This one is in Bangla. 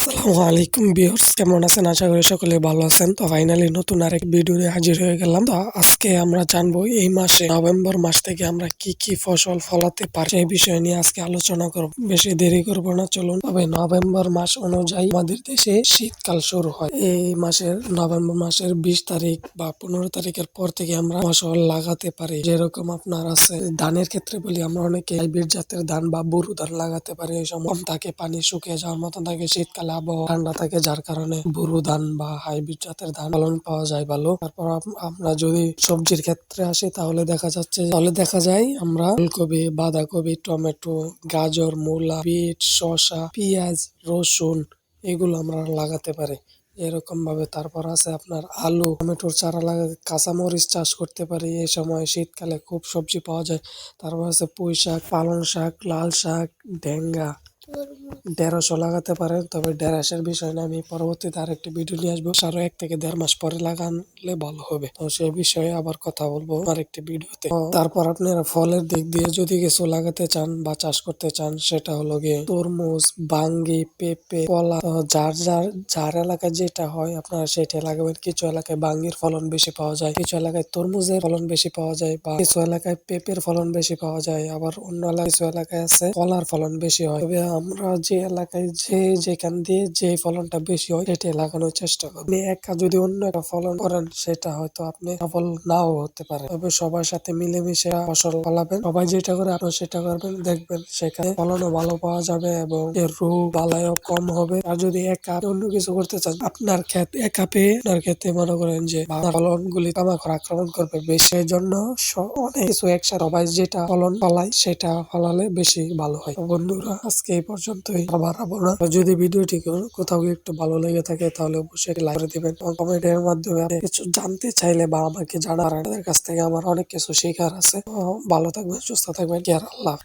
আসসালামু আলাইকুম ভিউয়ার্স, কেমন আছেন? আশা করি সকলে ভালো আছেন। তো ফাইনালি নতুন আরেক ভিডিওতে হাজির হয়ে গেলাম। তো আজকে আমরা জানবো এই মাসে নভেম্বর মাস থেকে আমরা কি কি ফসল ফলাতে পারি সেই বিষয় নিয়ে আজকে আলোচনা করব। বেশি দেরি করব না, চলুন। তবে নভেম্বর মাস অনুযায়ী আমাদের দেশে শীতকাল শুরু হয়। এই মাসের নভেম্বর মাসের 20 তারিখ বা 15 তারিখের পর থেকে আমরা ফসল লাগাতে পারি। যেরকম আপনার আছে ধানের ক্ষেত্রে বলি, আমরা অনেকে হাইব্রিড জাতের ধান বা বোরো ধান লাগাতে পারি। এই সময় কম থাকে, পানি শুকিয়ে যাওয়ার মতন থাকে, শীতকালে আবহাওয়া ঠান্ডা থাকে, যার কারণে বোরো ধান বা হাইব্রিড জাতের ধান ফলন পাওয়া যায় ভালো। তারপর আমরা যদি সবজির ক্ষেত্রে আসি তাহলে দেখা যায় আমরা ফুলকপি, বাঁধাকপি, টমেটো, গাজর, মূলা, বিট, শসা, পেঁয়াজ, রসুন এগুলো আমরা লাগাতে পারি। এরকম ভাবে তারপর আছে আপনার আলু, টমেটোর চারা লাগাতে, কাঁচামরিচ চাষ করতে পারি। এই সময় শীতকালে খুব সবজি পাওয়া যায়। তারপর আছে পুঁই শাক, পালং শাক, লাল শাক, ঢেঙ্গা, ঢেঁড়সও লাগাতে পারেন। তবে ঢেঁড়সের বিষয় না, আমি পরবর্তীতে আরেকটি ভিডিও নিয়ে আসবো। আরো 1 থেকে 1.5 মাস পরে লাগালে ভালো হবে, তো সেই বিষয়ে আবার কথা বলবো আরেকটি ভিডিওতে। তারপর আপনারা ফলের দিক দিয়ে যদি কিছু লাগাতে চান বা চাষ করতে চান, সেটা হলো গিয়ে তরমুজ, বাঙ্গি, পেঁপে, কলা। তো যার এলাকায় যেটা হয় আপনারা সেটা লাগাবেন। কিছু এলাকায় বাঙ্গির ফলন বেশি পাওয়া যায়, কিছু এলাকায় তরমুজের ফলন বেশি পাওয়া যায়, বা কিছু এলাকায় পেঁপের ফলন বেশি পাওয়া যায়, আবার অন্য এলাকায় কিছু এলাকায় আছে কলার ফলন বেশি হয়। তবে আমরা যে এলাকায় যেখান দিয়ে যে ফলনটা বেশি হয় সেটা লাগানোর চেষ্টা করব। আপনি একা যদি অন্য একটা ফলন করেন, সেটা হয়তো আপনি সফল নাও হতে পারে। তবে সবার সাথে মিলেমিশে ফসল ফলাবেন, সবাই যেটা করে আপনারা সেটা করবেন, দেখবেন সেখানে ফলনও ভালো পাওয়া যাবে এবং এর রোগ বালাইও কম হবে। আর যদি একা অন্য কিছু করতে চান, আপনার ক্ষেত একা পেয়ে আপনার ক্ষেত্রে মনে করেন যে ফলন গুলি পোকামাকড় আক্রমণ করবে বেশি, সেই জন্য অনেক কিছু একসাথে সবাই যেটা ফলন ফলায় সেটা ফলালে বেশি ভালো হয়। তো বন্ধুরা, আজকে এই পর্যন্তই, আবার না। যদি ভিডিওটি কোথাও একটু ভালো লেগে থাকে তাহলে অবশ্যই লাইক করে দিবেন এবং কমেন্টের মাধ্যমে আপনি কিছু জানতে চাইলে বা আমাকে জানার, আপনাদের কাছ থেকে আমার অনেক কিছু শেখার আছে। তো ভালো থাকবেন, সুস্থ থাকবেন, আল্লাহ।